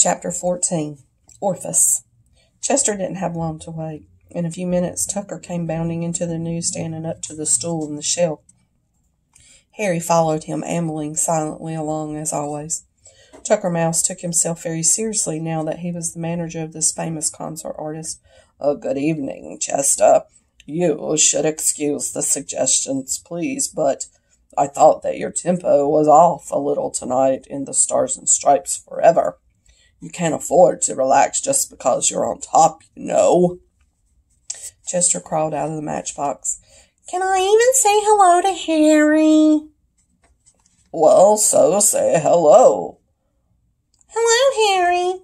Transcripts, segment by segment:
Chapter 14. Orpheus. Chester didn't have long to wait. In a few minutes, Tucker came bounding into the newsstand and up to the stool in the shelf. Harry followed him, ambling silently along as always. Tucker Mouse took himself very seriously now that he was the manager of this famous concert artist. Good evening, Chester. You should excuse the suggestions, please, but I thought that your tempo was off a little tonight in the Stars and Stripes Forever. You can't afford to relax just because you're on top, you know. Chester crawled out of the matchbox. Can I even say hello to Harry? Well, so say hello. Hello, Harry.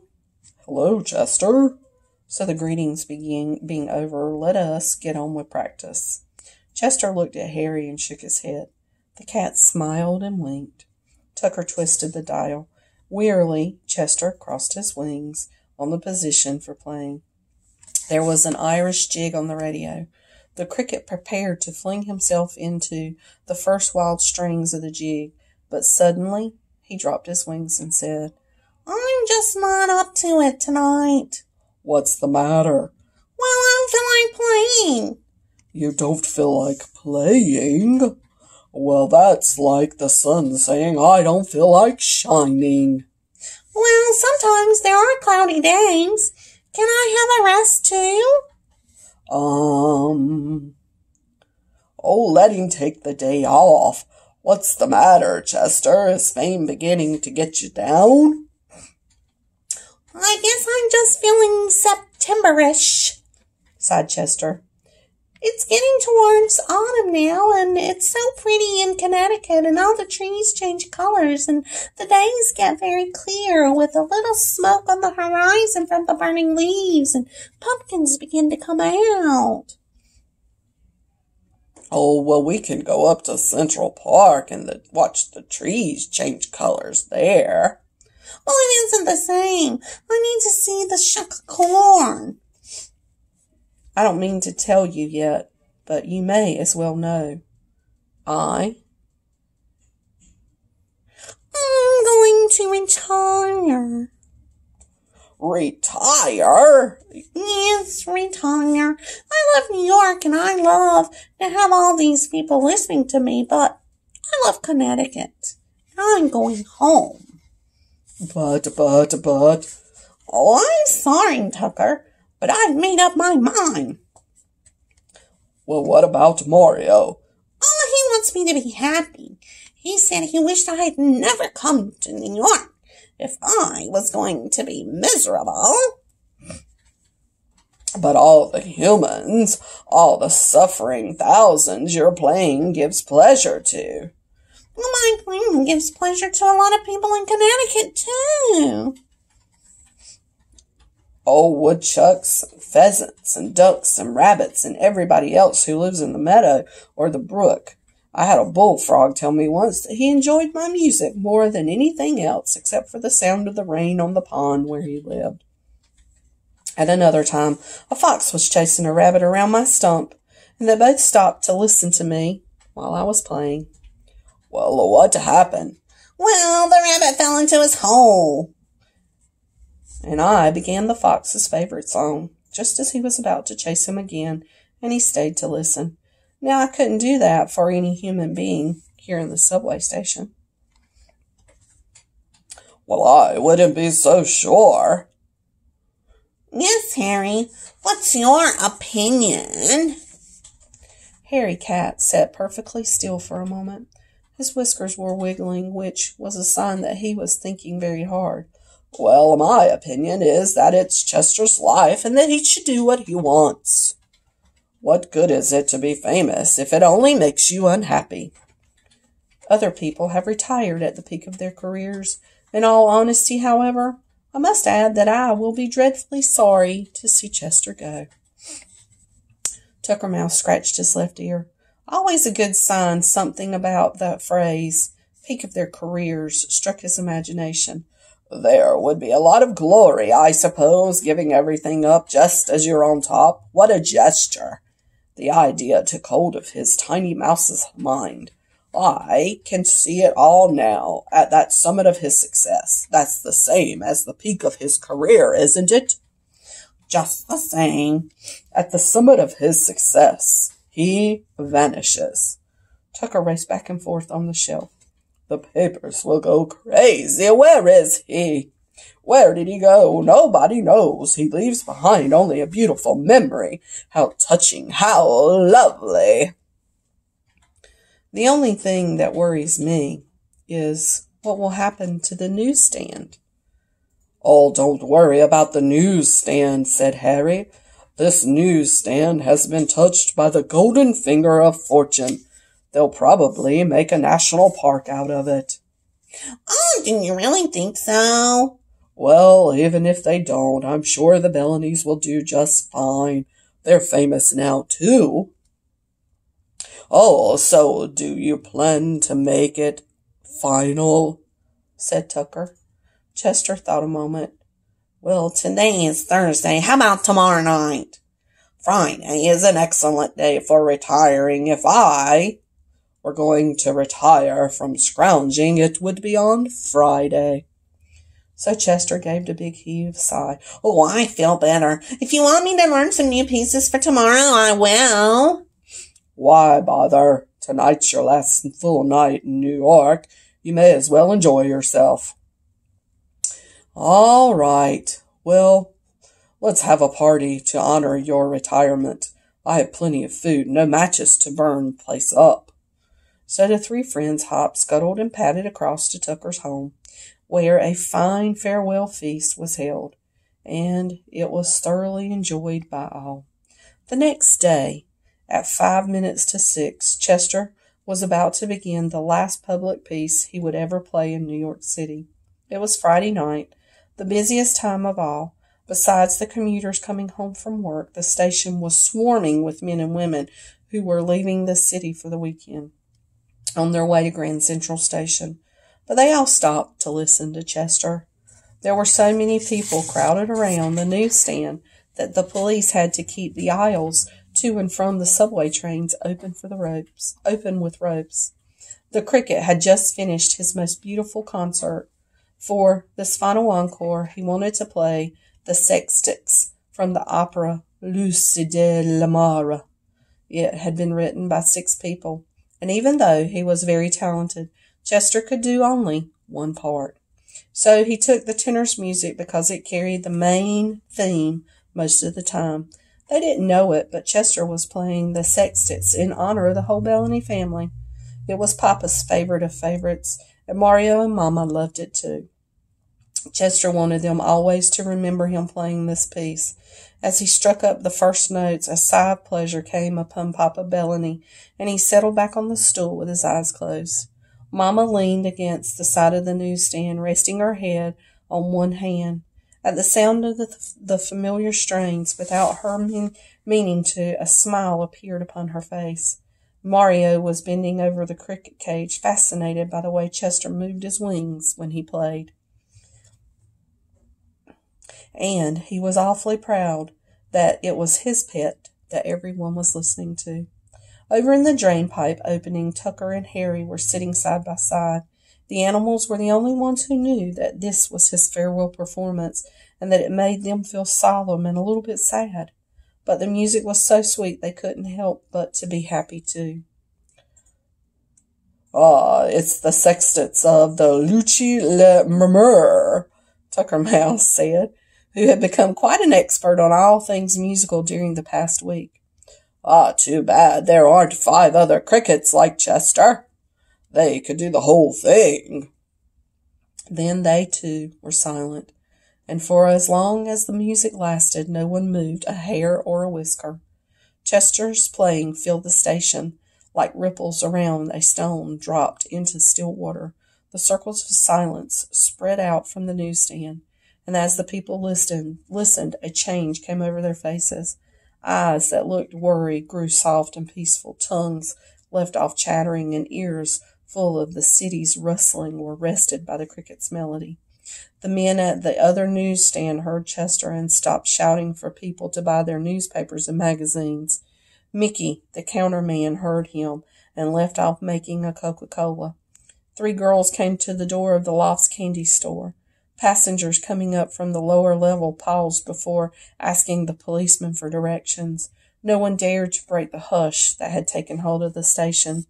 Hello, Chester. So the greetings being over, let us get on with practice. Chester looked at Harry and shook his head. The cat smiled and winked. Tucker twisted the dial. Wearily, Chester crossed his wings on the position for playing. There was an Irish jig on the radio. The cricket prepared to fling himself into the first wild strings of the jig, but suddenly he dropped his wings and said, I'm just not up to it tonight. What's the matter? Well, I don't feel like playing. You don't feel like playing? Well, that's like the sun saying, I don't feel like shining. Well, sometimes there are cloudy days. Can I have a rest too? Oh, let him take the day off. What's the matter, Chester? Is fame beginning to get you down? I guess I'm just feeling September-ish, sighed Chester. It's getting towards autumn now, and it's so pretty in Connecticut, and all the trees change colors, and the days get very clear with a little smoke on the horizon from the burning leaves, and pumpkins begin to come out. Oh, well, we can go up to Central Park and watch the trees change colors there. Well, it isn't the same. I need to see the shuck of corn. I don't mean to tell you yet, but you may as well know. I'm going to retire. Retire? Yes, retire. I love New York and I love to have all these people listening to me, but I love Connecticut. I'm going home. But. Oh, I'm sorry, Tucker. But I've made up my mind. Well, what about Mario? Oh, he wants me to be happy. He said he wished I had never come to New York if I was going to be miserable. But all the humans, all the suffering thousands your playing gives pleasure to. Well, my playing gives pleasure to a lot of people in Connecticut, too. Oh, woodchucks, and pheasants, and ducks, and rabbits, and everybody else who lives in the meadow or the brook. I had a bullfrog tell me once that he enjoyed my music more than anything else except for the sound of the rain on the pond where he lived. At another time, a fox was chasing a rabbit around my stump, and they both stopped to listen to me while I was playing. Well, what happened? Well, the rabbit fell into his hole. And I began the fox's favorite song, just as he was about to chase him again, and he stayed to listen. Now, I couldn't do that for any human being here in the subway station. Well, I wouldn't be so sure. Yes, Harry, what's your opinion? Harry Cat sat perfectly still for a moment. His whiskers were wiggling, which was a sign that he was thinking very hard. Well, my opinion is that it's Chester's life and that he should do what he wants. What good is it to be famous if it only makes you unhappy? Other people have retired at the peak of their careers. In all honesty, however, I must add that I will be dreadfully sorry to see Chester go. Tucker Mouse scratched his left ear. Always a good sign something about that phrase, peak of their careers, struck his imagination. There would be a lot of glory, I suppose, giving everything up just as you're on top. What a gesture! The idea took hold of his tiny mouse's mind. I can see it all now. At that summit of his success. That's the same as the peak of his career, isn't it? Just the same. At the summit of his success, he vanishes. Tucker raced back and forth on the shelf. The papers will go crazy. Where is he? Where did he go? Nobody knows. He leaves behind only a beautiful memory. How touching, how lovely. The only thing that worries me is what will happen to the newsstand. Oh, don't worry about the newsstand, said Harry. This newsstand has been touched by the golden finger of fortune. They'll probably make a national park out of it. Oh, do you really think so? Well, even if they don't, I'm sure the Bellanys will do just fine. They're famous now, too. Oh, so do you plan to make it final? Said Tucker. Chester thought a moment. Well, today is Thursday. How about tomorrow night? Friday is an excellent day for retiring. If I were going to retire from scrounging, it would be on Friday. So Chester gave a big heave sigh. Oh, I feel better. If you want me to learn some new pieces for tomorrow, I will. Why bother? Tonight's your last full night in New York. You may as well enjoy yourself. All right. Well, let's have a party to honor your retirement. I have plenty of food, no matches to burn the place up. So the three friends hopped, scuttled, and padded across to Tucker's home, where a fine farewell feast was held, and it was thoroughly enjoyed by all. The next day, at 6:05, Chester was about to begin the last public piece he would ever play in New York City. It was Friday night, the busiest time of all. Besides the commuters coming home from work, the station was swarming with men and women who were leaving the city for the weekend on their way to Grand Central Station. But they all stopped to listen to Chester. There were so many people crowded around the newsstand that the police had to keep the aisles to and from the subway trains open with ropes. The Cricket had just finished his most beautiful concert. For this final encore, he wanted to play the Sextettes from the opera Luce de Lamare. It had been written by 6 people, and even though he was very talented, Chester could do only one part. So he took the tenor's music because it carried the main theme most of the time. They didn't know it, but Chester was playing the Sextettes in honor of the whole Bellany family. It was Papa's favorite of favorites, and Mario and Mama loved it too. Chester wanted them always to remember him playing this piece. As he struck up the first notes, a sigh of pleasure came upon Papa Bellany, and he settled back on the stool with his eyes closed. Mama leaned against the side of the newsstand, resting her head on one hand. At the sound of the familiar strains, without her meaning to, a smile appeared upon her face. Mario was bending over the cricket cage, fascinated by the way Chester moved his wings when he played. And he was awfully proud that it was his pet that everyone was listening to. Over in the drain pipe opening, Tucker and Harry were sitting side by side. The animals were the only ones who knew that this was his farewell performance, and that it made them feel solemn and a little bit sad. But the music was so sweet they couldn't help but to be happy too. It's the sextettes of the Luce le Murmure, Tucker Mouse said, who had become quite an expert on all things musical during the past week. Too bad there aren't 5 other crickets like Chester. They could do the whole thing. Then they, too, were silent, and for as long as the music lasted, no one moved a hair or a whisker. Chester's playing filled the station like ripples around a stone dropped into still water. The circles of silence spread out from the newsstand, and as the people listened, a change came over their faces. Eyes that looked worried grew soft and peaceful. Tongues left off chattering, and ears full of the city's rustling were rested by the cricket's melody. The men at the other newsstand heard Chester and stopped shouting for people to buy their newspapers and magazines. Mickey, the counterman, heard him and left off making a Coca-Cola. 3 girls came to the door of the Lofts candy store. Passengers coming up from the lower level paused before asking the policeman for directions. No one dared to break the hush that had taken hold of the station.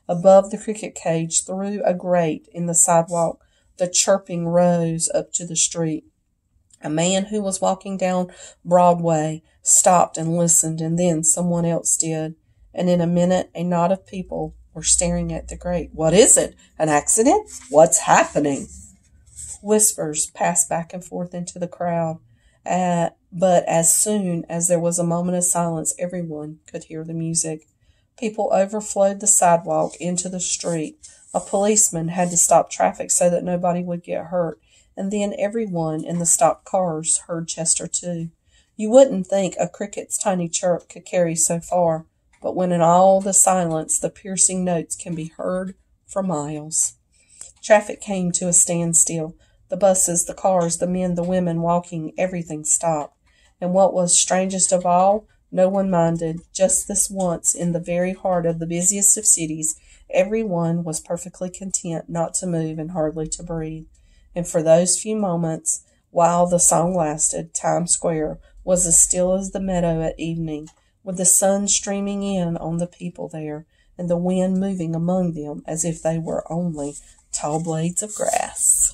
Above the cricket cage, through a grate in the sidewalk, the chirping rose up to the street. A man who was walking down Broadway stopped and listened, and then someone else did. And in a minute, a knot of people were staring at the grate. "What is it? An accident? What's happening?" Whispers passed back and forth into the crowd. But as soon as there was a moment of silence, everyone could hear the music. People overflowed the sidewalk into the street. A policeman had to stop traffic so that nobody would get hurt. And then everyone in the stopped cars heard Chester too. You wouldn't think a cricket's tiny chirp could carry so far, but when in all the silence, the piercing notes can be heard for miles. Traffic came to a standstill. The buses, the cars, the men, the women walking, everything stopped. And what was strangest of all, no one minded. Just this once, in the very heart of the busiest of cities, everyone was perfectly content not to move and hardly to breathe. And for those few moments, while the song lasted, Times Square was as still as the meadow at evening, with the sun streaming in on the people there, and the wind moving among them as if they were only tall blades of grass.